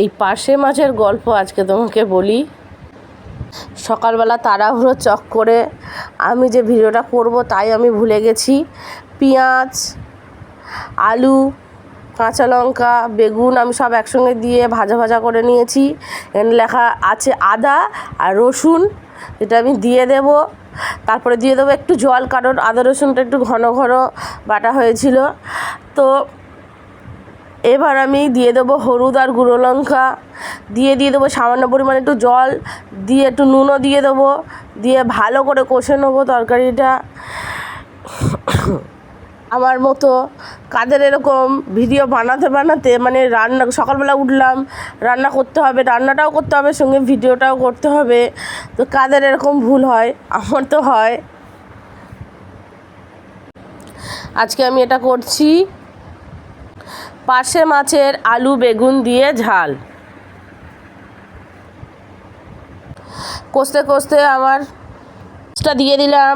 এই পার্শে মাছের গল্প আজকে তোমাকে বলি। সকালবেলা তাড়াহুড়ো চক করে আমি যে ভিডিওটা করব তাই আমি ভুলে গেছি। পেঁয়াজ, আলু, কাঁচা লঙ্কা, বেগুন আমি সব একসঙ্গে দিয়ে ভাজা ভাজা করে নিয়েছি। এখানে লেখা আছে আদা আর রসুন, এটা আমি দিয়ে দেব। তারপরে দিয়ে দেবো একটু জল, কারণ আদা রসুনটা একটু ঘন ঘন বাটা হয়েছিল। তো এবার আমি দিয়ে দেবো হলুদ আর গুঁড়ো লঙ্কা, দিয়ে দেবো সামান্য পরিমাণে একটু জল, দিয়ে একটু নুনও দিয়ে দেবো, দিয়ে ভালো করে কষে নেবো তরকারিটা। আমার মতো কাদের এরকম ভিডিও বানাতে বানাতে মানে রান্না, সকালবেলা উঠলাম রান্না করতে হবে, রান্নাটাও করতে হবে, সঙ্গে ভিডিওটাও করতে হবে, তো কাদের এরকম ভুল হয়? আমার তো হয়। আজকে আমি এটা করছি পার্শে মাছের আলু বেগুন দিয়ে ঝাল। কষতে কষতে আমার দিয়ে দিলাম